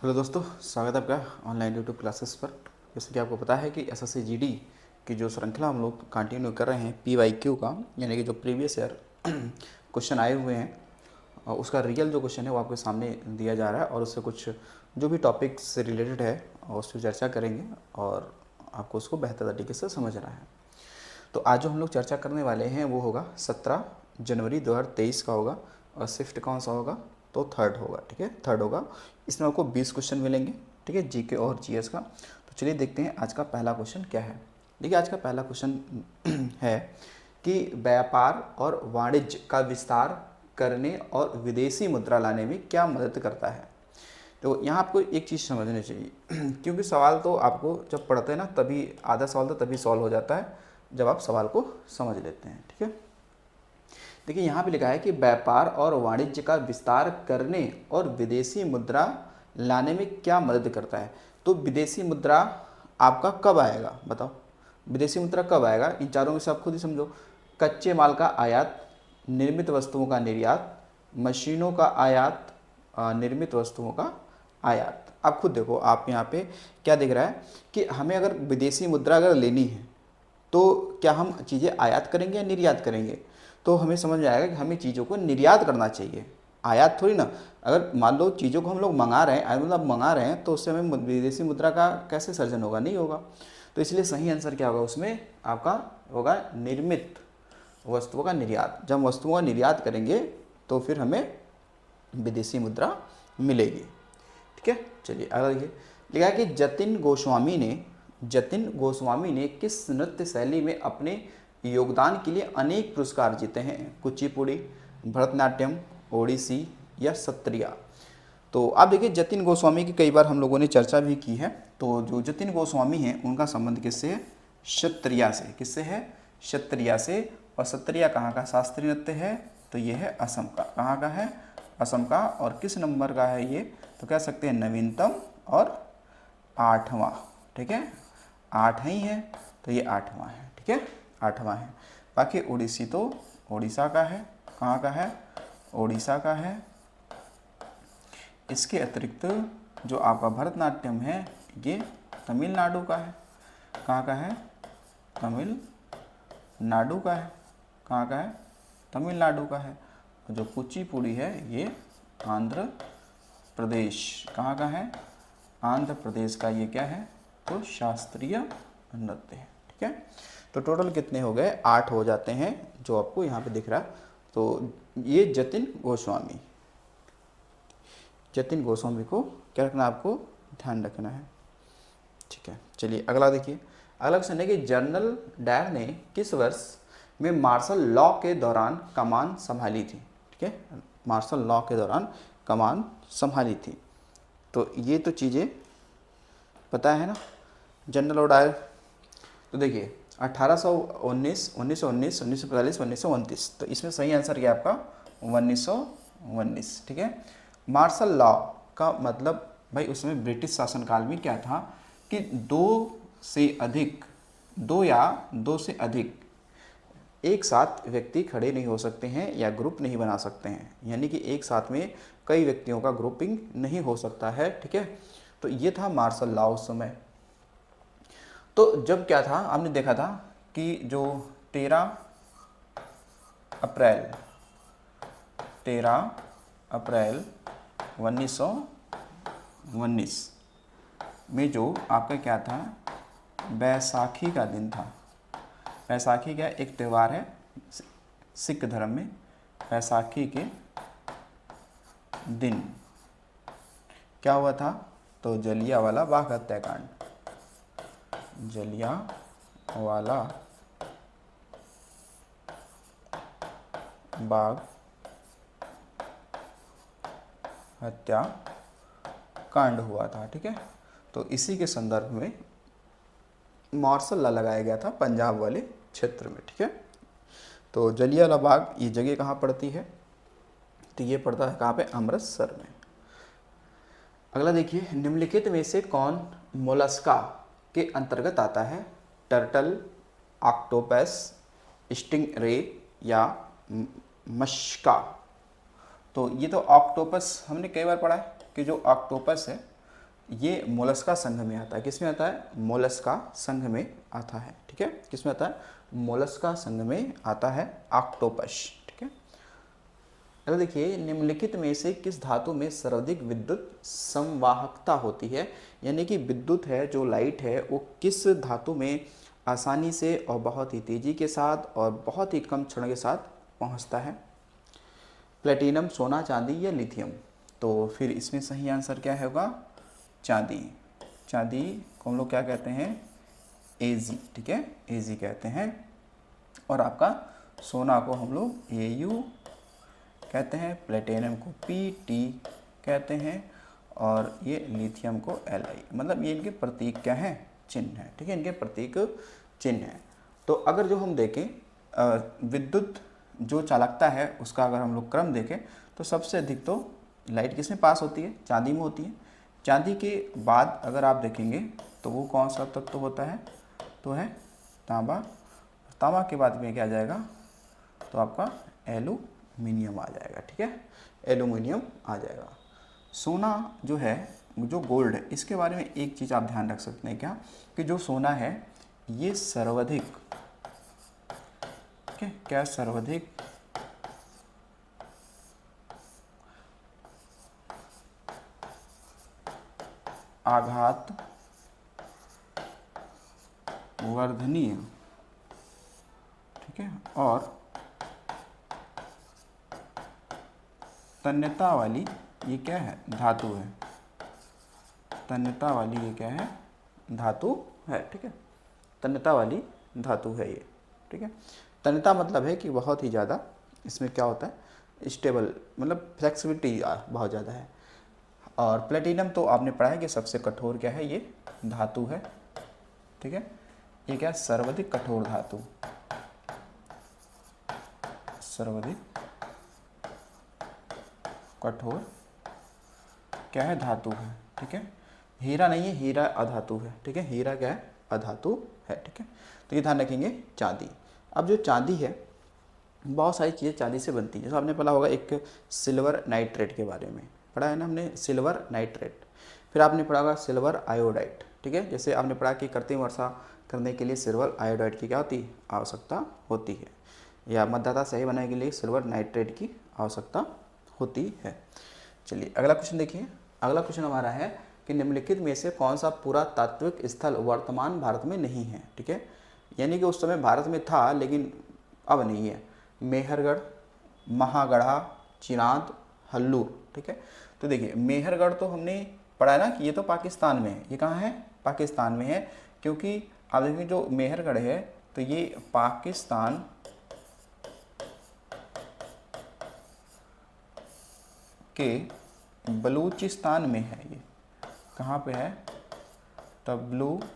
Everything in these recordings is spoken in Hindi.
हेलो दोस्तों, स्वागत है आपका ऑनलाइन यूट्यूब क्लासेस पर। जैसे कि आपको पता है कि एसएससी जीडी की जो श्रृंखला हम लोग कंटिन्यू कर रहे हैं पीवाईक्यू का, यानी कि जो प्रीवियस ईयर क्वेश्चन आए हुए हैं और उसका रियल जो क्वेश्चन है वो आपके सामने दिया जा रहा है और उससे कुछ जो भी टॉपिक से रिलेटेड है और उस पर चर्चा करेंगे और आपको उसको बेहतर तरीके से समझना है। तो आज जो हम लोग चर्चा करने वाले हैं वो होगा 17 जनवरी 2023 का होगा और शिफ्ट कौन सा होगा, तो थर्ड होगा। ठीक है, थर्ड होगा। इसमें आपको 20 क्वेश्चन मिलेंगे, ठीक है, जीके और जीएस का। तो चलिए देखते हैं आज का पहला क्वेश्चन क्या है। देखिए, आज का पहला क्वेश्चन है कि व्यापार और वाणिज्य का विस्तार करने और विदेशी मुद्रा लाने में क्या मदद करता है। तो यहाँ आपको एक चीज़ समझनी चाहिए क्योंकि सवाल तो आपको जब पढ़ते हैं ना तभी आधा सवाल तो तभी सॉल्व हो जाता है जब आप सवाल को समझ लेते हैं। ठीक है, देखिए यहाँ पे लिखा है कि व्यापार और वाणिज्य का विस्तार करने और विदेशी मुद्रा लाने में क्या मदद करता है। तो विदेशी मुद्रा आपका कब आएगा, बताओ। विदेशी मुद्रा कब आएगा, इन चारों में से आप खुद ही समझो। कच्चे माल का आयात, निर्मित वस्तुओं का निर्यात, मशीनों का आयात, निर्मित वस्तुओं का आयात। आप खुद देखो, आप यहाँ पे क्या दिख रहा है कि हमें अगर विदेशी मुद्रा अगर लेनी है तो क्या हम चीज़ें आयात करेंगे या निर्यात करेंगे। तो हमें समझ में आएगा कि हमें चीज़ों को निर्यात करना चाहिए, आयात थोड़ी ना। अगर मान लो चीज़ों को हम लोग मंगा रहे हैं, मतलब मंगा रहे हैं, तो उससे हमें विदेशी मुद्रा का कैसे सर्जन होगा, नहीं होगा। तो इसलिए सही आंसर क्या होगा, उसमें आपका होगा निर्मित वस्तुओं का निर्यात। जब वस्तुओं का निर्यात करेंगे तो फिर हमें विदेशी मुद्रा मिलेगी। ठीक है, चलिए अगला देखिए। लिखा है कि जतिन गोस्वामी ने किस नृत्य शैली में अपने योगदान के लिए अनेक पुरस्कार जीते हैं। कुचिपुड़ी, भरतनाट्यम, ओडिसी या सत्रिया। तो आप देखिए, जतिन गोस्वामी की कई बार हम लोगों ने चर्चा भी की है। तो जो जतिन गोस्वामी हैं उनका संबंध किससे है, क्षत्रिया से। किससे है, क्षत्रिया से। और सत्रिया कहाँ का शास्त्रीय नृत्य है, तो ये है असम का। कहाँ का है, असम का। और किस नंबर का है ये, तो कह सकते हैं नवीनतम और 8वां। ठीक है, 8 ही है तो ये 8वां है। ठीक है, 8वां है। बाकी ओडिसी तो ओडिशा का है। कहाँ का है, ओडिशा का है। इसके अतिरिक्त जो आपका भरतनाट्यम है ये तमिलनाडु का है। कहाँ का है, तमिलनाडु का है। कहाँ का है, तमिलनाडु का है। और जो कुचिपुड़ी है ये आंध्र प्रदेश। कहाँ का है, आंध्र प्रदेश का ये क्या है, तो शास्त्रीय नृत्य है। ठीक है, तो टोटल कितने हो गए, 8 हो जाते हैं जो आपको यहाँ पे दिख रहा है। तो ये जतिन गोस्वामी को क्या रखना है, आपको ध्यान रखना है। ठीक है, चलिए अगला देखिए। अगला क्वेश्चन है कि जनरल डायर ने किस वर्ष में मार्शल लॉ के दौरान कमान संभाली थी। ठीक है, मार्शल लॉ के दौरान कमान संभाली थी। तो ये तो चीज़ें पता है ना, जनरल डायर। तो देखिए 1819, 1919, 1945, 1929। तो इसमें सही आंसर क्या है आपका, 1919। ठीक है, मार्शल लॉ का मतलब भाई उसमें ब्रिटिश शासनकाल में क्या था कि दो से अधिक एक साथ व्यक्ति खड़े नहीं हो सकते हैं या ग्रुप नहीं बना सकते हैं, यानी कि एक साथ में कई व्यक्तियों का ग्रुपिंग नहीं हो सकता है। ठीक है, तो ये था मार्शल लॉ उस समय। तो जब क्या था, आपने देखा था कि जो 13 अप्रैल 1919 में जो आपका क्या था, बैसाखी का दिन था। बैसाखी क्या एक त्यौहार है सिख धर्म में। बैसाखी के दिन क्या हुआ था, तो जलियांवाला बाग हत्याकांड। जलियांवाला बाग हत्याकांड हुआ था। ठीक है, तो इसी के संदर्भ में मार्शल लॉ लगाया गया था पंजाब वाले क्षेत्र में। ठीक है, तो जलियांवाला बाग ये जगह कहाँ पड़ती है, तो ये पड़ता है कहाँ पे, अमृतसर में। अगला देखिए, निम्नलिखित में से कौन मोलस्का के अंतर्गत आता है। टर्टल, ऑक्टोपस, स्टिंगरे या मस्का। तो ये तो ऑक्टोपस हमने कई बार पढ़ा है कि जो ऑक्टोपस है ये मोलस्का संघ में आता है। किस में आता है? मोलस्का संघ में आता है। ठीक है, किस में आता है? मोलस्का संघ में आता है ऑक्टोपस। ठीक है, अब देखिए निम्नलिखित में से किस धातु में सर्वाधिक विद्युत संवाहकता होती है, यानी कि विद्युत है जो लाइट है वो किस धातु में आसानी से और बहुत ही तेजी के साथ और बहुत ही कम क्षण के साथ पहुंचता है? प्लेटिनम, सोना, चांदी या लिथियम? तो फिर इसमें सही आंसर क्या होगा? चांदी। चांदी को हम लोग क्या कहते हैं? एजी। ठीक है, एजी कहते हैं। और आपका सोना को हम लोग एयू कहते हैं, प्लेटिनम को पीटी कहते हैं और ये लिथियम को एलआई। मतलब ये इनके प्रतीक क्या हैं? चिन्ह है। ठीक है, इनके प्रतीक चिन्ह है। तो अगर जो हम देखें विद्युत जो चालकता है उसका अगर हम लोग क्रम देखें तो सबसे अधिक तो लाइट किस में पास होती है? चांदी में होती है। चांदी के बाद अगर आप देखेंगे तो वो कौन सा तत्व होता है? तो है तांबा। तांबा के बाद में क्या आ जाएगा? तो आपका एल्यूमिनियम आ जाएगा। ठीक है, एल्यूमिनियम आ जाएगा। सोना जो है, जो गोल्ड है, इसके बारे में एक चीज़ आप ध्यान रख सकते हैं क्या, कि जो सोना है ये सर्वाधिक, ठीक है, क्या सर्वाधिक आघात वर्धनीय, ठीक है, और तन्यता वाली ये क्या है? धातु है। तन्यता वाली ये क्या है? धातु है। ठीक है, तन्यता वाली धातु है ये। ठीक है, तन्यता मतलब है कि बहुत ही ज़्यादा इसमें क्या होता है? स्टेबल, मतलब फ्लेक्सिबिलिटी बहुत ज़्यादा है। और प्लेटिनम तो आपने पढ़ा है कि सबसे कठोर क्या है? ये धातु है। ठीक है, ये क्या है? सर्वाधिक कठोर धातु, सर्वाधिक कठोर क्या है? धातु है। ठीक है, हीरा नहीं है, हीरा अधातु है। ठीक है, हीरा क्या है? अधातु है। ठीक है, तो ये ध्यान रखेंगे चांदी। अब जो चांदी है बहुत सारी चीज़ें चांदी से बनती है। जैसे आपने पढ़ा होगा एक सिल्वर नाइट्रेट के बारे में पढ़ा है ना हमने, सिल्वर नाइट्रेट। फिर आपने पढ़ा होगा सिल्वर आयोडाइड। ठीक है, जैसे आपने पढ़ा कि कृत्रिम वर्षा करने के लिए सिल्वर आयोडाइड की क्या होती है? आवश्यकता होती है, या मतदाता सही बनाने के लिए सिल्वर नाइट्रेट की आवश्यकता होती है। चलिए अगला क्वेश्चन देखिए। अगला क्वेश्चन हमारा है कि निम्नलिखित में से कौन सा पुरातात्विक स्थल वर्तमान भारत में नहीं है? ठीक है, यानी कि उस समय भारत में था लेकिन अब नहीं है। मेहरगढ़, महागढ़ा, चिरांद, हल्लूर। ठीक है, तो देखिए मेहरगढ़ तो हमने पढ़ा है ना कि ये तो पाकिस्तान में है। ये कहाँ है? पाकिस्तान में है, क्योंकि आप देखिए जो मेहरगढ़ है तो ये पाकिस्तान के बलूचिस्तान में है। ये कहाँ पे है? तो बलूचिस्तान,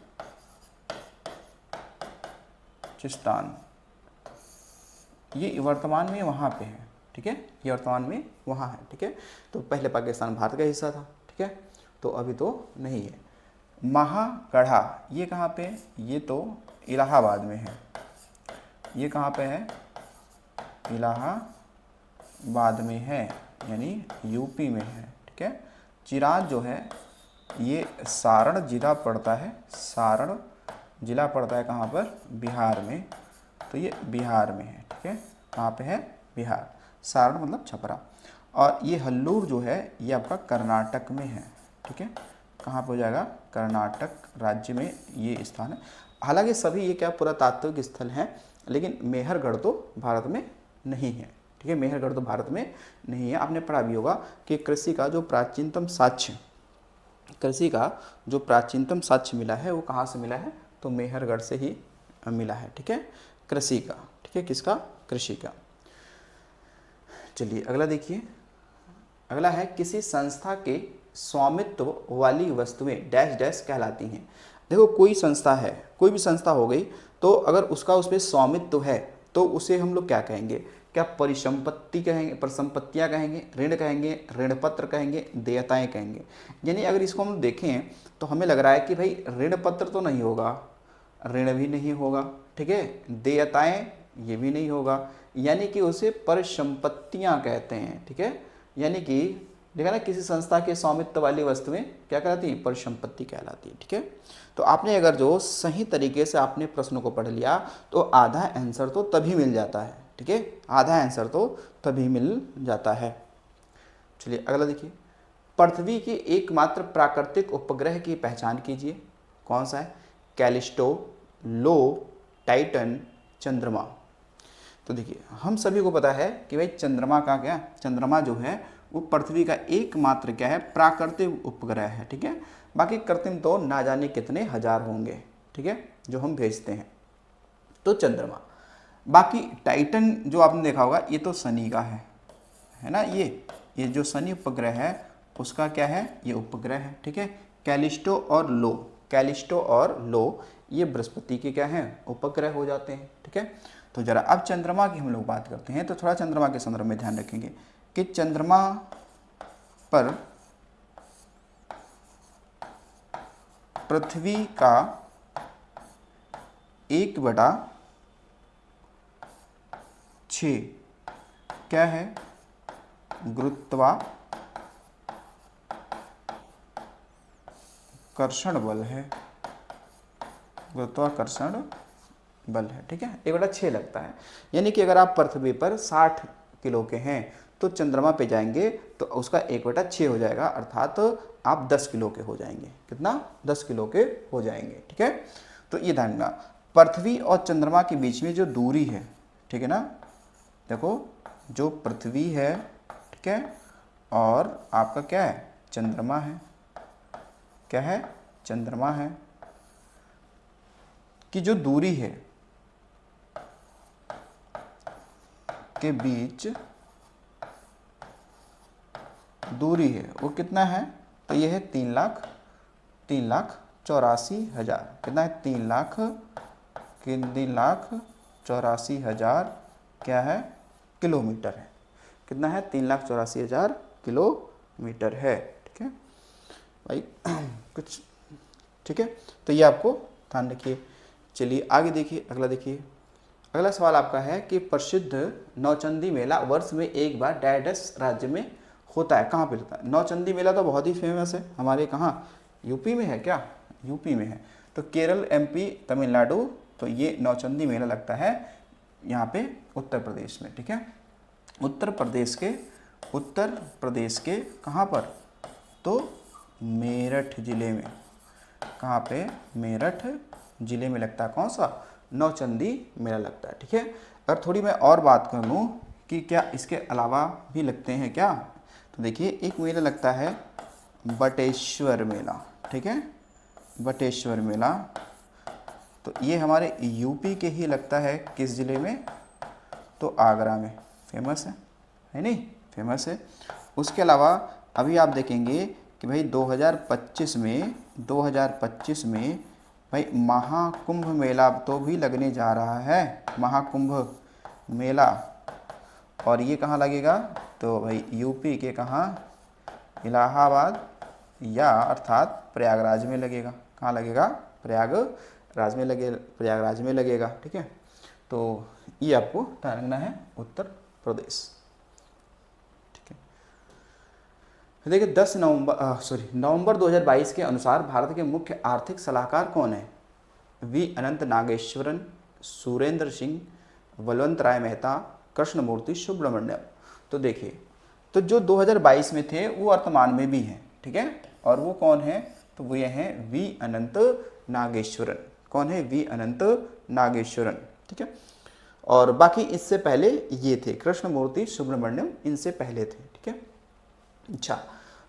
ये वर्तमान में वहाँ पे है। ठीक है, ये वर्तमान में वहाँ है। ठीक है, तो पहले पाकिस्तान भारत का हिस्सा था। ठीक है, तो अभी तो नहीं है। महागढ़ा ये कहाँ पे? ये तो इलाहाबाद में है। ये कहाँ पे है? इलाहाबाद में है, यानी यूपी में है। ठीक है, चिरांद जो है ये सारण जिला पड़ता है। सारण जिला पड़ता है कहाँ पर? बिहार में। तो ये बिहार में है। ठीक है, कहाँ पे है? बिहार। सारण मतलब छपरा। और ये हल्लूर जो है ये आपका कर्नाटक में है। ठीक है, कहाँ पर हो जाएगा? कर्नाटक राज्य में ये स्थान है। हालांकि सभी ये क्या पुरातात्विक स्थल हैं, लेकिन मेहरगढ़ तो भारत में नहीं है। ठीक है, मेहरगढ़ तो भारत में नहीं है। आपने पढ़ा भी होगा कि कृषि का जो प्राचीनतम साक्ष्य मिला है वो कहाँ से मिला है? तो मेहरगढ़ से ही मिला है। ठीक है, कृषि का। ठीक है, किसका? कृषि का। चलिए अगला देखिए। अगला है किसी संस्था के स्वामित्व वाली वस्तुएं डैश डैश कहलाती हैं। देखो कोई संस्था है, कोई भी संस्था हो गई, तो अगर उसका उस पर स्वामित्व है तो उसे हम लोग क्या कहेंगे? क्या परिसंपत्ति कहेंगे, परिसंपत्तियाँ कहेंगे, ऋण कहेंगे, ऋण पत्र कहेंगे, देयताएं कहेंगे। यानी अगर इसको हम देखें तो हमें लग रहा है कि भाई ऋण पत्र तो नहीं होगा, ऋण भी नहीं होगा। ठीक है, देयताएं ये भी नहीं होगा, यानी कि उसे परिसंपत्तियाँ कहते हैं। ठीक है, यानी कि देखा ना, किसी संस्था के स्वामित्व वाली वस्तुएं क्या कहलाती है, परिसंपत्ति कहलाती है। ठीक है, तो आपने अगर जो सही तरीके से आपने प्रश्न को पढ़ लिया तो आधा आंसर तो तभी मिल जाता है। ठीक है, आधा आंसर तो तभी मिल जाता है। चलिए अगला देखिए, पृथ्वी के एकमात्र प्राकृतिक उपग्रह की पहचान कीजिए। कौन सा है, कैलिस्टो, लो, टाइटन, चंद्रमा। तो देखिए हम सभी को पता है कि भाई चंद्रमा का क्या, चंद्रमा जो है वो पृथ्वी का एकमात्र क्या है, प्राकृतिक उपग्रह है। ठीक है, बाकी कृत्रिम तो ना जाने कितने हजार होंगे। ठीक है, जो हम भेजते हैं, तो चंद्रमा। बाकी टाइटन जो आपने देखा होगा ये तो शनि का है ना, ये जो शनि उपग्रह है उसका क्या है, ये उपग्रह है। ठीक है, कैलिस्टो और लो, कैलिस्टो और लो ये बृहस्पति के क्या हैं, उपग्रह हो जाते हैं। ठीक है, तो जरा अब चंद्रमा की हम लोग बात करते हैं, तो थोड़ा चंद्रमा के संदर्भ में ध्यान रखेंगे कि चंद्रमा पर पृथ्वी का 1/6 क्या है, गुरुत्वाकर्षण बल है, गुरुत्वाकर्षण बल है। ठीक है, 1/6 लगता है। यानी कि अगर आप पृथ्वी पर 60 किलो के हैं तो चंद्रमा पे जाएंगे तो उसका 1/6 हो जाएगा, अर्थात तो आप 10 किलो के हो जाएंगे। कितना, 10 किलो के हो जाएंगे। ठीक है, तो ये ध्यान रखना, पृथ्वी और चंद्रमा के बीच में जो दूरी है, ठीक है ना, देखो जो पृथ्वी है, ठीक है, और आपका क्या है, चंद्रमा है, क्या है, चंद्रमा है, कि जो दूरी है के बीच दूरी है वो कितना है, तो ये है 3,84,000। कितना है, 3,84,000 क्या है, किलोमीटर है। कितना है, 3,84,000 किलोमीटर है। ठीक है भाई कुछ, ठीक है, तो ये आपको ध्यान रखिए। चलिए आगे देखिए, अगला देखिए, अगला सवाल आपका है कि प्रसिद्ध नौचंदी मेला वर्ष में एक बार डैडस राज्य में होता है, कहाँ पे होता है। नौचंदी मेला तो बहुत ही फेमस है हमारे, कहाँ, यूपी में है क्या, यूपी में है। तो केरल, एमपी, तमिलनाडु, तो ये नौचंदी मेला लगता है यहाँ पे उत्तर प्रदेश में। ठीक है, उत्तर प्रदेश के कहाँ पर, तो मेरठ जिले में। कहाँ पे, मेरठ जिले में लगता है कौन सा, नौचंदी मेला लगता है। ठीक है, अगर थोड़ी मैं और बात कर लूँ कि क्या इसके अलावा भी लगते हैं क्या, तो देखिए एक मेला लगता है बटेश्वर मेला। ठीक है, बटेश्वर मेला, तो ये हमारे यूपी के ही लगता है, किस ज़िले में, तो आगरा में। फेमस है नहीं, फेमस है। उसके अलावा अभी आप देखेंगे कि भाई 2025 में भाई महाकुंभ मेला तो भी लगने जा रहा है, महाकुंभ मेला, और ये कहाँ लगेगा, तो भाई यूपी के कहाँ, इलाहाबाद या अर्थात प्रयागराज में लगेगा। कहाँ लगेगा, प्रयागराज में लगेगा। ठीक है, तो ये आपको ध्यान रखना है, उत्तर प्रदेश। ठीक है, देखिए 10 नवंबर 2022 के अनुसार भारत के मुख्य आर्थिक सलाहकार कौन है, वी अनंत नागेश्वरन, सुरेंद्र सिंह, बलवंत राय मेहता, कृष्णमूर्ति सुब्रमण्यम। तो देखिए, तो जो 2022 में थे वो वर्तमान में भी हैं। ठीक है, और वो कौन है, तो वो ये हैं वी अनंत नागेश्वरन। कौन है, वी अनंत नागेश्वरन। ठीक है, और बाकी इससे पहले ये थे कृष्णमूर्ति सुब्रमण्यम, इनसे पहले थे। ठीक है, अच्छा,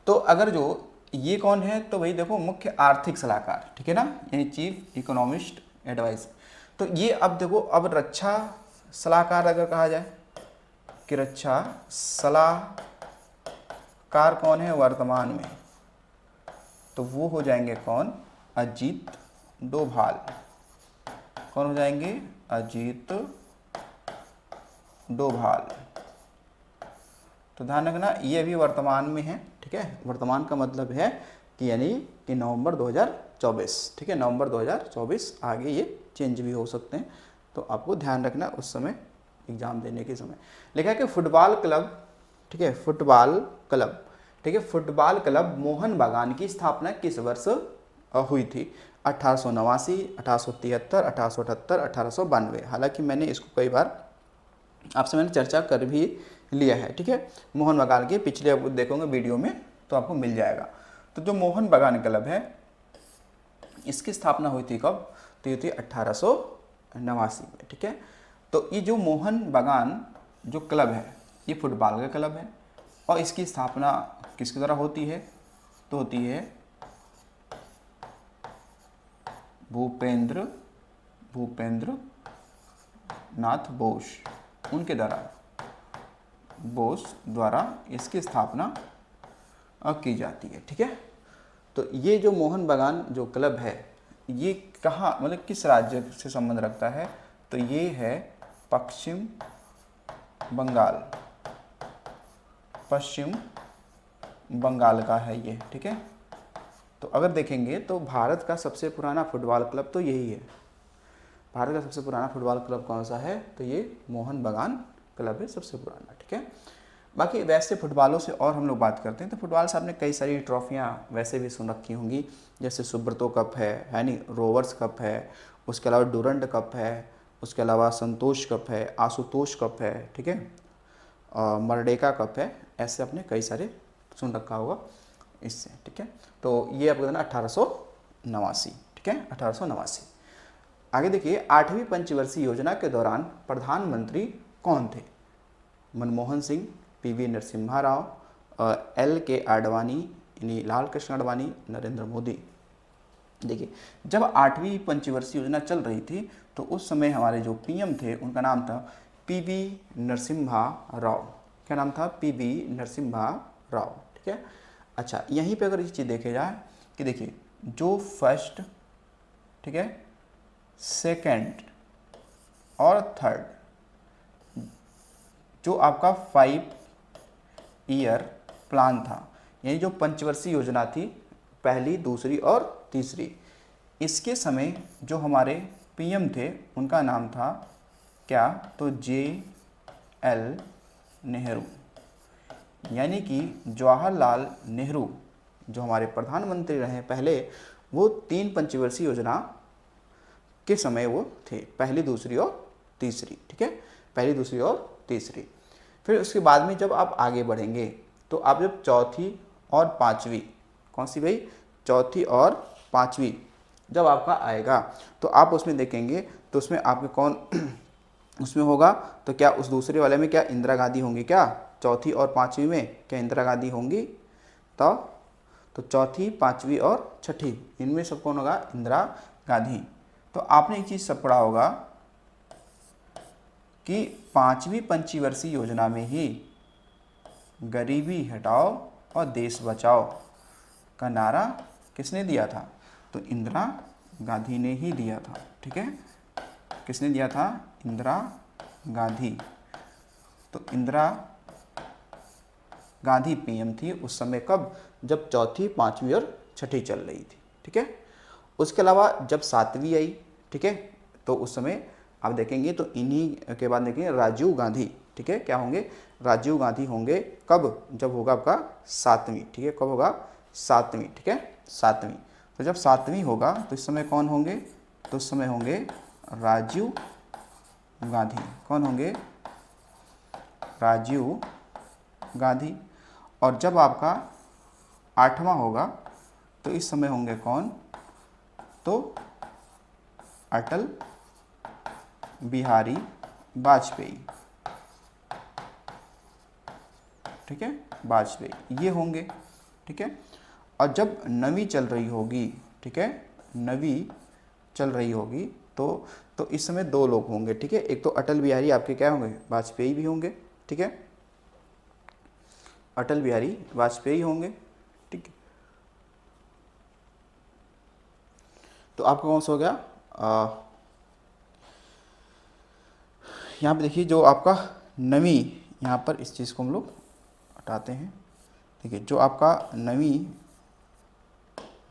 तो अगर जो ये कौन है, तो भाई देखो मुख्य आर्थिक सलाहकार, ठीक है ना, यानी चीफ इकोनॉमिस्ट एडवाइस। तो ये अब देखो, अब रक्षा सलाहकार अगर कहा जाए कि रक्षा सलाहकार कौन है वर्तमान में, तो वो हो जाएंगे कौन, अजीत डोभाल। कौन हो जाएंगे, अजीत डोभाल। तो ध्यान रखना ये अभी वर्तमान में है। ठीक है, वर्तमान का मतलब है कि यानी कि नवंबर 2024। ठीक है, नवंबर 2024, आगे ये चेंज भी हो सकते हैं, तो आपको ध्यान रखना उस समय एग्जाम देने के समय। लिखा है कि फुटबॉल क्लब, ठीक है, फुटबॉल क्लब ठीक है। फुटबॉल क्लब मोहन बागान की स्थापना किस वर्ष हुई थी? 1889, 1873, 1878, 1892। हालांकि मैंने इसको कई बार आपसे मैंने चर्चा कर भी लिया है, ठीक है। मोहन बागान के पिछले आप देखोगे वीडियो में तो आपको मिल जाएगा। तो जो मोहन बागान क्लब है इसकी स्थापना हुई थी कब? तो ये थी 1889 में, ठीक है। तो ये जो मोहन बागान जो क्लब है ये फुटबॉल का क्लब है और इसकी स्थापना किसके द्वारा होती है? तो होती है भूपेंद्र नाथ बोस, उनके द्वारा, बोस द्वारा इसकी स्थापना की जाती है, ठीक है। तो ये जो मोहन बागान जो क्लब है ये कहाँ, मतलब किस राज्य से संबंध रखता है? तो ये है पश्चिम बंगाल का है ये, ठीक है। तो अगर देखेंगे तो भारत का सबसे पुराना फुटबॉल क्लब तो यही है। भारत का सबसे पुराना फुटबॉल क्लब कौन सा है? तो ये मोहन बागान क्लब है सबसे पुराना, ठीक है। बाकी वैसे फुटबॉलों से और हम लोग बात करते हैं तो फुटबॉल से आपने कई सारी ट्रॉफियाँ वैसे भी सुन रखी होंगी, जैसे सुब्रतो कप है नहीं, रोवर्स कप है, उसके अलावा डूरंड कप है, उसके अलावा संतोष कप है, आशुतोष कप है, ठीक है, मर्डेका कप है। ऐसे आपने कई सारे सुन रखा होगा इससे, ठीक है। तो ये आपको देना 1889, ठीक है, 1889। आगे देखिए, 8वीं पंचवर्षीय योजना के दौरान प्रधानमंत्री कौन थे? मनमोहन सिंह, पीवी नरसिम्हा राव, LK आडवाणी यानी लाल कृष्ण आडवाणी, नरेंद्र मोदी। देखिए, जब 8वीं पंचवर्षीय योजना चल रही थी तो उस समय हमारे जो PM थे उनका नाम था PV नरसिम्हा राव। क्या नाम था? PV नरसिम्हा राव, ठीक है। अच्छा, यहीं पे अगर ये चीज़ देखे जाए कि देखिए जो फर्स्ट, ठीक है, सेकंड और थर्ड जो आपका 5 ईयर प्लान था, यानी जो पंचवर्षीय योजना थी, पहली, दूसरी और तीसरी, इसके समय जो हमारे PM थे उनका नाम था क्या? तो JL नेहरू, यानी कि जवाहरलाल नेहरू जो हमारे प्रधानमंत्री रहे पहले, वो 3 पंचवर्षीय योजना के समय वो थे, पहली, दूसरी और तीसरी, ठीक है, पहली, दूसरी और तीसरी। फिर उसके बाद में जब आप आगे बढ़ेंगे तो आप जब चौथी और पाँचवीं, कौन सी भाई? चौथी और पाँचवीं जब आपका आएगा तो आप उसमें देखेंगे तो उसमें आपके कौन उसमें होगा? तो क्या उस दूसरे वाले में क्या इंदिरा गांधी होंगी? क्या चौथी और पाँचवीं में क्या इंदिरा गांधी होंगी? तो चौथी, पाँचवीं और छठी, इनमें सब कौन होगा? इंदिरा गांधी। तो आपने एक चीज़ सब पढ़ा होगा कि 5वीं पंचवर्षीय योजना में ही गरीबी हटाओ और देश बचाओ का नारा किसने दिया था? तो इंदिरा गांधी ने ही दिया था, ठीक है। किसने दिया था? इंदिरा गांधी। तो इंदिरा गांधी PM थी उस समय, कब? जब चौथी, पाँचवीं और छठी चल रही थी, ठीक है। उसके अलावा जब 7वीं आई, ठीक है, तो उस समय आप देखेंगे तो इन्हीं के बाद देखेंगे राजीव गांधी, ठीक है, क्या होंगे? राजीव गांधी होंगे, कब? जब होगा आपका 7वीं, ठीक है, कब होगा? 7वीं, ठीक है, 7वीं। तो जब 7वीं होगा तो इस समय कौन होंगे? तो उस समय होंगे राजीव गांधी। कौन होंगे? राजीव गांधी। और जब आपका 8वां होगा तो इस समय होंगे कौन? तो अटल बिहारी वाजपेयी, ठीक है, वाजपेयी ये होंगे, ठीक है। और जब 9वीं चल रही होगी, ठीक है, 9वीं चल रही होगी तो इस समय 2 लोग होंगे, ठीक है। एक तो अटल बिहारी आपके क्या होंगे? वाजपेयी भी होंगे, ठीक है, अटल बिहारी वाजपेयी होंगे, ठीक है। तो आपका कौन सा हो गया? यहाँ पे देखिए जो आपका 9वीं, यहाँ पर इस चीज़ को हम लोग हटाते हैं, ठीक है। जो आपका 9वीं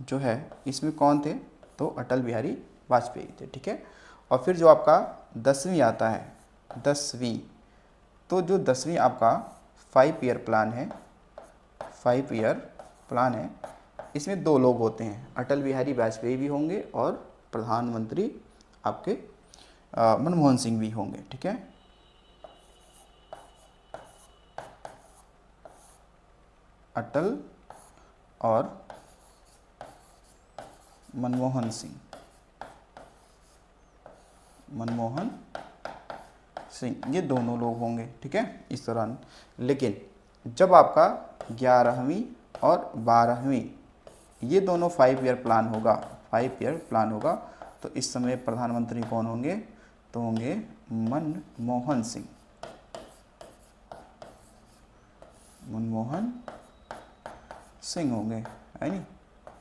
जो है इसमें कौन थे? तो अटल बिहारी वाजपेयी थे, ठीक है। और फिर जो आपका 10वीं आता है, 10वीं, तो जो 10वीं आपका 5 ईयर प्लान है, 5 ईयर प्लान है, इसमें 2 लोग होते हैं, अटल बिहारी वाजपेयी भी होंगे और प्रधानमंत्री आपके मनमोहन सिंह भी होंगे, ठीक है। अटल और मनमोहन सिंह, ये दोनों लोग होंगे, ठीक है, इस दौरान। लेकिन जब आपका 11वीं और 12वीं ये दोनों 5 ईयर प्लान होगा, 5 ईयर प्लान होगा, तो इस समय प्रधानमंत्री कौन होंगे, तो होंगे मनमोहन सिंह, होंगे, है नहीं,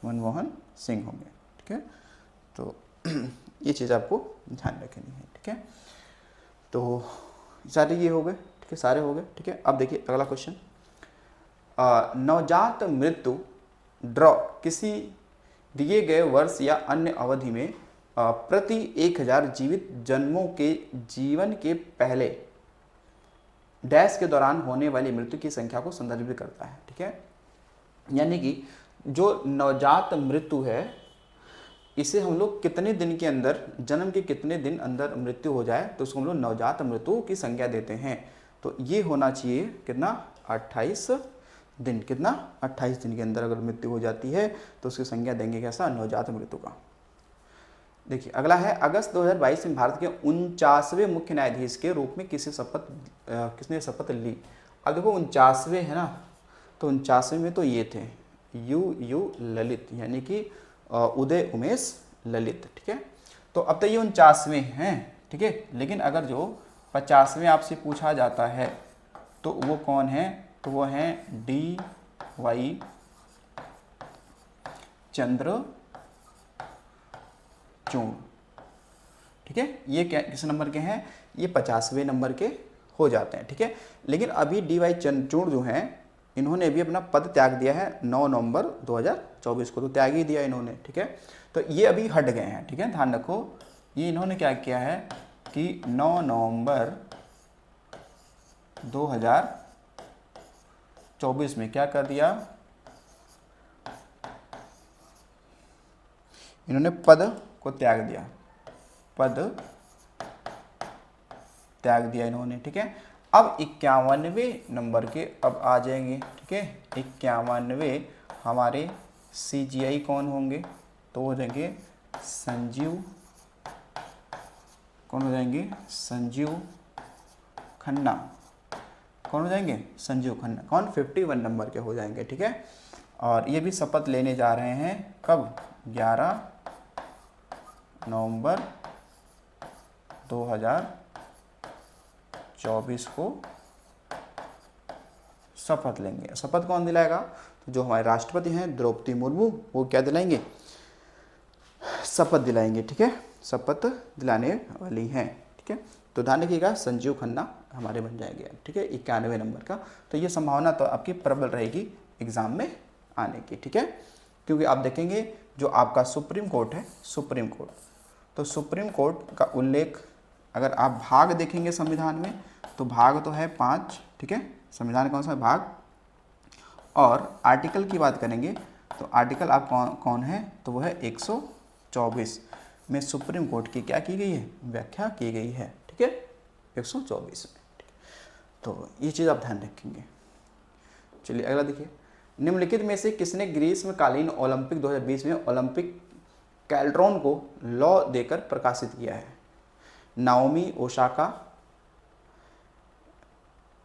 मनमोहन सिंह होंगे, ठीक है। तो ये चीज़ आपको ध्यान रखनी है, ठीक है। तो सारे ये हो गए, ठीक है, सारे हो गए, ठीक है। अब देखिए अगला क्वेश्चन, नवजात मृत्यु ड्रॉ किसी दिए गए वर्ष या अन्य अवधि में प्रति 1000 जीवित जन्मों के जीवन के पहले डैश के दौरान होने वाली मृत्यु की संख्या को संदर्भित करता है, ठीक है। यानी कि जो नवजात मृत्यु है, इसे हम लोग कितने दिन के अंदर, जन्म के कितने दिन अंदर मृत्यु हो जाए तो उसको हम लोग नवजात मृत्यु की संज्ञा देते हैं। तो ये होना चाहिए कितना, 28 दिन, कितना 28 दिन के अंदर अगर मृत्यु हो जाती है तो उसकी संज्ञा देंगे कैसा, नवजात मृत्यु का। देखिए अगला है, अगस्त 2022 में भारत के 49वें मुख्य न्यायाधीश के रूप में किसने शपथ ली। अब देखो 49वें है ना, तो 49वें में तो ये थे यू ललित, यानी कि उदय उमेश ललित, ठीक है। तो अब तो ये 49वें हैं, ठीक है। लेकिन अगर जो 50वें आपसे पूछा जाता है तो वो कौन है, तो वो हैं DY चंद्रचूड़, ठीक है। ये क्या किस नंबर के हैं, ये 50वें नंबर के हो जाते हैं, ठीक है। लेकिन अभी DY चंद्रचूड़ जो हैं, इन्होंने भी अपना पद त्याग दिया है 9 नवंबर 2024 को, तो त्याग ही दिया इन्होंने, ठीक है। तो ये अभी हट गए हैं, ठीक है, ध्यान रखो। ये इन्होंने क्या किया है कि 9 नवंबर 2024 में क्या कर दिया, इन्होंने पद को त्याग दिया, पद त्याग दिया इन्होंने, ठीक है। अब 51वें नंबर के अब आ जाएंगे, ठीक है। 51वें हमारे CGI कौन होंगे, तो हो जाएंगे संजीव, कौन हो जाएंगे, संजीव खन्ना, कौन हो जाएंगे, संजीव खन्ना, कौन 51 नंबर के हो जाएंगे, ठीक है। और ये भी शपथ लेने जा रहे हैं कब, 11 नवंबर 2024 को शपथ लेंगे। शपथ कौन दिलाएगा, तो जो हमारे राष्ट्रपति हैं द्रौपदी मुर्मू, वो क्या दिलाएंगे, शपथ दिलाएंगे, ठीक है, शपथ दिलाने वाली हैं, ठीक है। तो ध्यान रखिएगा संजीव खन्ना हमारे बन जाएंगे, ठीक है, 91 नंबर का। तो ये संभावना तो आपकी प्रबल रहेगी एग्जाम में आने की, ठीक है। क्योंकि आप देखेंगे जो आपका सुप्रीम कोर्ट है, सुप्रीम कोर्ट, तो सुप्रीम कोर्ट का उल्लेख अगर आप भाग देखेंगे संविधान में, तो भाग तो है 5, ठीक है, संविधान कौन सा भाग, और आर्टिकल की बात करेंगे तो आर्टिकल आप कौन है, तो वो है 124 में सुप्रीम कोर्ट की क्या की गई है, व्याख्या की गई है, ठीक है, 124 में, ठीक है। तो ये चीज़ आप ध्यान रखेंगे। चलिए अगला देखिए, निम्नलिखित में से किसने ग्रीष्मकालीन ओलंपिक 2020 में ओलंपिक कैल्ट्रॉन को लॉ देकर प्रकाशित किया है। नाओमी ओसाका,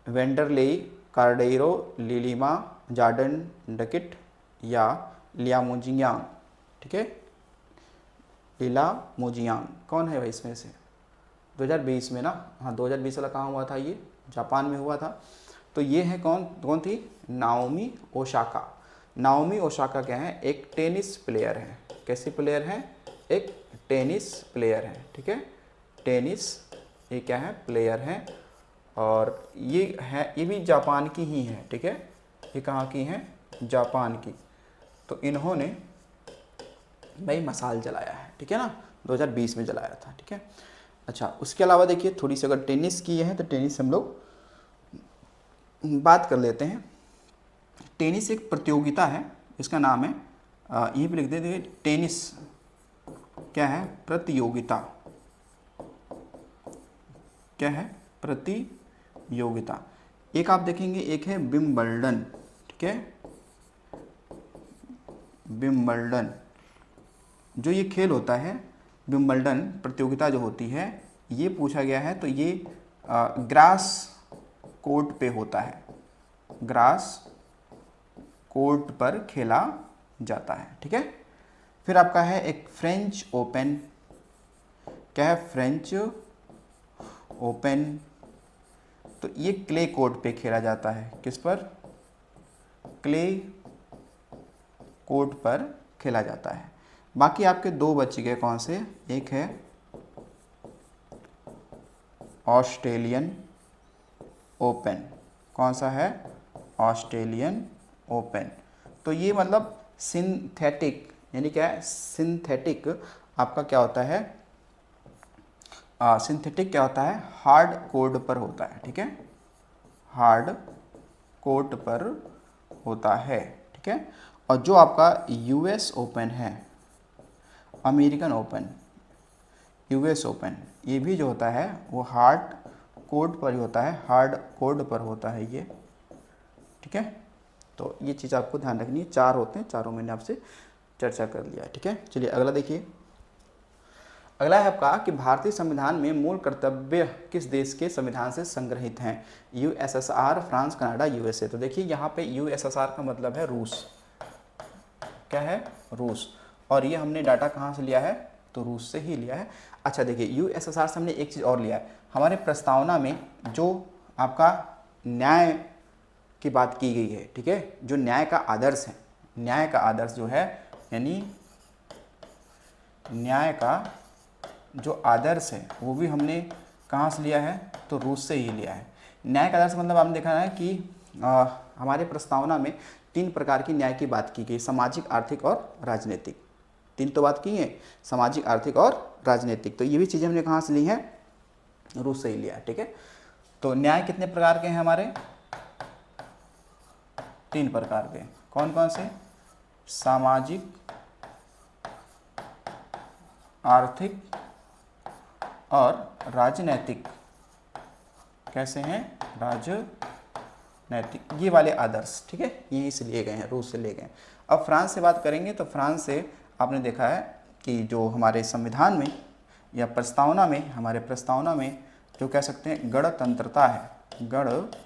वेंडरले कार्डेरो, लिलिमा जार्डन डकिट या लिया मोजियांग, ठीक है, लीला मोजियांग, कौन है भाई इसमें से, 2020 में ना, हाँ 2020 वाला कहाँ हुआ था, ये जापान में हुआ था। तो ये है कौन थी, नाओमी ओसाका। नाओमी ओसाका क्या है, एक टेनिस प्लेयर है, कैसे प्लेयर है, एक टेनिस प्लेयर है, ठीक है, टेनिस ये क्या है, प्लेयर है, और ये भी जापान की ही है, ठीक है, ये कहाँ की है, जापान की। तो इन्होंने भाई मसाल जलाया है, ठीक है ना, 2020 में जलाया था, ठीक है। अच्छा उसके अलावा देखिए थोड़ी सी अगर टेनिस की है तो टेनिस हम लोग बात कर लेते हैं। टेनिस एक प्रतियोगिता है, इसका नाम है, यहीं पे लिख देते, टेनिस क्या है, प्रतियोगिता, क्या है, प्रतियोगिता। एक आप देखेंगे, एक है विंबलडन, ठीक है, विंबलडन जो ये खेल होता है, विंबलडन प्रतियोगिता जो होती है, ये पूछा गया है, तो ये ग्रास कोर्ट पे होता है, ग्रास कोर्ट पर खेला जाता है, ठीक है। फिर आपका है एक फ्रेंच ओपन, क्या है, फ्रेंच ओपन, तो ये क्ले कोर्ट पे खेला जाता है, किस पर, क्ले कोर्ट पर खेला जाता है। बाकी आपके दो बच गए, कौन से, एक है ऑस्ट्रेलियन ओपन, कौन सा है, ऑस्ट्रेलियन ओपन। तो ये मतलब सिंथेटिक, यानी क्या है, सिंथेटिक आपका क्या होता है, सिंथेटिक क्या होता है, हार्ड कोर्ट पर होता है, ठीक है, हार्ड कोर्ट पर होता है, ठीक है। और जो आपका यूएस ओपन है, अमेरिकन ओपन, यूएस ओपन, ये भी जो होता है वो हार्ड कोर्ट पर ही होता है, हार्ड कोर्ट पर होता है ये, ठीक है। तो ये चीज़ आपको ध्यान रखनी है, 4 होते हैं, चारों मैंने आपसे चर्चा कर लिया है, ठीक है। चलिए अगला देखिए, अगला है आपका कि भारतीय संविधान में मूल कर्तव्य किस देश के संविधान से संग्रहित हैं, यूएसएसआर, फ्रांस, कनाडा, यूएसए। तो देखिए यहाँ पे यूएसएसआर का मतलब है रूस, क्या है, रूस, और ये हमने डाटा कहाँ से लिया है, तो रूस से ही लिया है। अच्छा देखिए, यूएसएसआर से हमने एक चीज़ और लिया है, हमारे प्रस्तावना में जो आपका न्याय की बात की गई है, ठीक है, जो न्याय का आदर्श है, न्याय का आदर्श जो है, यानी न्याय का जो आदर्श है वो भी हमने कहाँ से लिया है, तो रूस से ही लिया है। न्याय का आदर्श मतलब आपने देखा है कि हमारे प्रस्तावना में 3 प्रकार की न्याय की बात की गई, सामाजिक, आर्थिक और राजनीतिक, 3 तो बात की है, सामाजिक, आर्थिक और राजनीतिक। तो ये भी चीज़ें हमने कहाँ से ली हैं, रूस से ही लिया है, ठीक है। तो न्याय कितने प्रकार के हैं हमारे, 3 प्रकार के, कौन कौन से, सामाजिक, आर्थिक और राजनैतिक। कैसे हैं, राजनैतिक, ये वाले आदर्श, ठीक है, यहीं से लिए गए हैं, रूस से लिए गए हैं। अब फ्रांस से बात करेंगे, तो फ्रांस से आपने देखा है कि जो हमारे संविधान में या प्रस्तावना में, हमारे प्रस्तावना में जो कह सकते हैं गणतंत्रता है, गणतंत्रता,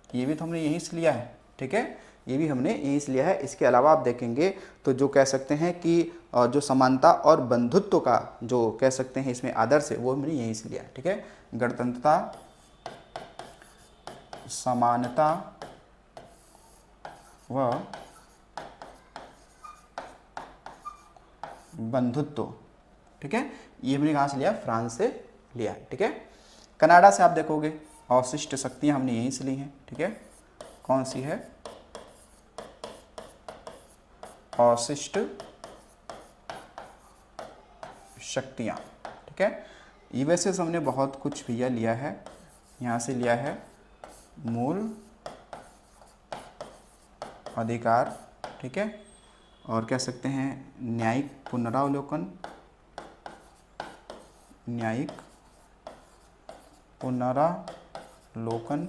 ये भी तो हमने यहीं से लिया है, ठीक है, ये भी हमने यहीं से लिया है। इसके अलावा आप देखेंगे तो जो कह सकते हैं कि जो समानता और बंधुत्व का जो कह सकते हैं इसमें आदर्श है, वो हमने यहीं से लिया है, ठीक है। गणतंत्रता, समानता व बंधुत्व, ठीक है, ये हमने कहाँ से लिया, फ्रांस से लिया है, ठीक है। कनाडा से आप देखोगे अवशिष्ट शक्तियाँ हमने यहीं से ली हैं, ठीक है, कौन सी है, अवशिष्ट शक्तियाँ, ठीक है। यूएसए से हमने बहुत कुछ भैया लिया है, यहाँ से लिया है मूल अधिकार, ठीक है, और कह सकते हैं न्यायिक पुनरावलोकन, न्यायिक पुनरावलोकन,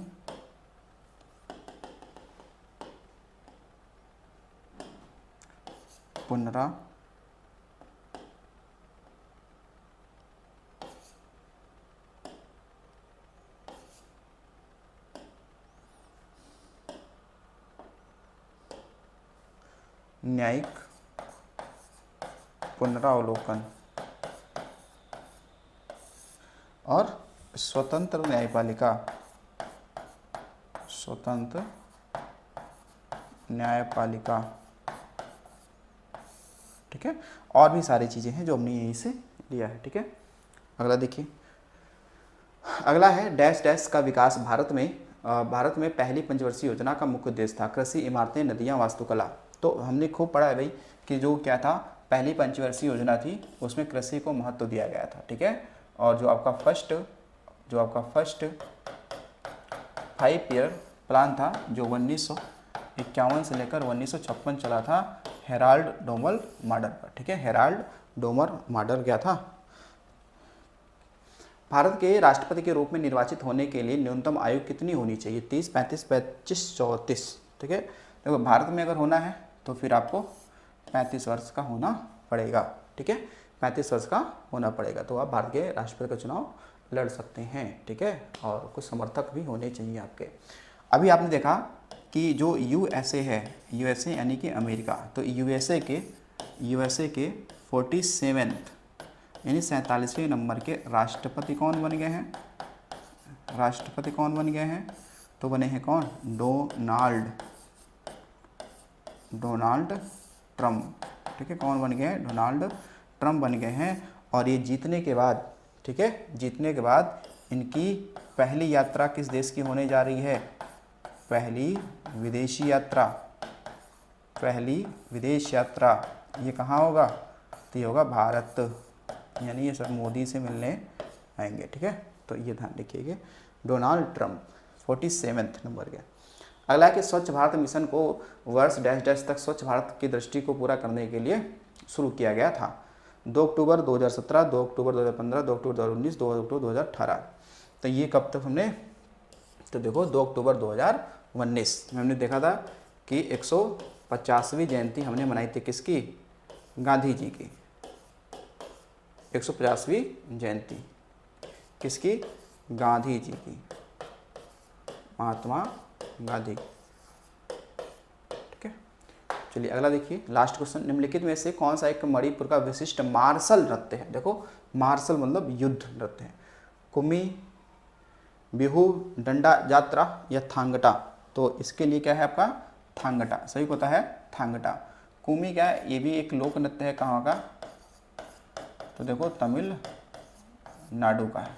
न्यायिक पुनरावलोकन और स्वतंत्र न्यायपालिका, स्वतंत्र न्यायपालिका, ठीक है। और भी सारी चीज़ें हैं जो हमने यहीं से लिया है, ठीक है। अगला देखिए, अगला है डैश डैश का विकास भारत में पहली पंचवर्षीय योजना का मुख्य उद्देश्य था, कृषि, इमारतें, नदियाँ, वास्तुकला। तो हमने खूब पढ़ा है भाई कि जो क्या था, पहली पंचवर्षीय योजना थी, उसमें कृषि को महत्व दिया गया था, ठीक है। और जो आपका फर्स्ट प्लान था जो 1951 से लेकर 1956 चला था हेराल्ड डोमर मॉडल पर। ठीक है, हेराल्ड डोमर मॉडल क्या था? भारत के राष्ट्रपति के रूप में निर्वाचित होने के लिए न्यूनतम आयु कितनी होनी चाहिए? 30, 35, 25, 34। ठीक है, देखो भारत में अगर होना है तो फिर आपको 35 वर्ष का होना पड़ेगा। ठीक है, 35 वर्ष का होना पड़ेगा तो आप भारत के राष्ट्रपति का चुनाव लड़ सकते हैं। ठीक है, और कुछ समर्थक भी होने चाहिए आपके। अभी आपने देखा कि जो यूएसए है, यूएसए यानी कि अमेरिका, तो यूएसए के 47 यानी 47वें नंबर के राष्ट्रपति कौन बन गए हैं? राष्ट्रपति कौन बन गए हैं? तो बने हैं कौन? Donald Trump. ठीक है, कौन बन गए हैं? डोनाल्ड ट्रम्प बन गए हैं। और ये जीतने के बाद, ठीक है, जीतने के बाद इनकी पहली यात्रा किस देश की होने जा रही है? पहली विदेशी यात्रा, पहली विदेश यात्रा ये कहाँ होगा? तो ये होगा भारत, यानी ये सब मोदी से मिलने आएंगे। ठीक है, तो ये ध्यान रखिएगा। डोनाल्ड ट्रम्प 47 नंबर के। अगला है कि स्वच्छ भारत मिशन को वर्ष डैश डैश तक स्वच्छ भारत की दृष्टि को पूरा करने के लिए शुरू किया गया था। 2 अक्टूबर 2017, 2 अक्टूबर 2015, 2 अक्टूबर 2019, 2 अक्टूबर 2018। तो ये कब तक हमने, तो देखो 2 अक्टूबर 2019 में हमने देखा था कि 150वीं जयंती हमने मनाई थी किसकी? गांधी जी की। 150वीं जयंती किसकी? गांधी जी की, महात्मा गांधी। ठीक है, चलिए अगला देखिए, लास्ट क्वेश्चन। निम्नलिखित में से कौन सा एक मणिपुर का विशिष्ट मार्शल नृत्य है? देखो मार्शल मतलब युद्ध नृत्य है। कुमी, बिहू, डंडा यात्रा या थांगटा? तो इसके लिए क्या है आपका? थांगटा। सही पता है, थांगटा। कुमी क्या है? ये भी एक लोक नृत्य है। कहाँ का? तो देखो तमिलनाडु का है,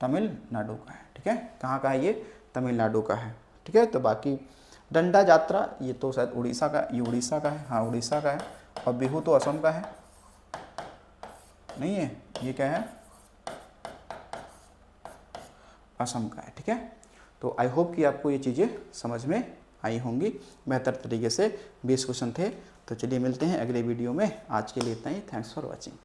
तमिलनाडु का है। ठीक है, कहाँ का है ये? तमिलनाडु का है। ठीक है, तो बाकी डंडा यात्रा ये तो शायद उड़ीसा का, ये उड़ीसा का है। हाँ, उड़ीसा का है। और बिहू तो असम का है, नहीं है? ये क्या है? असम का है। ठीक है, तो आई होप कि आपको ये चीज़ें समझ में आई होंगी बेहतर तरीके से। 20 क्वेश्चन थे। तो चलिए मिलते हैं अगले वीडियो में। आज के लिए इतना ही। Thanks for watching.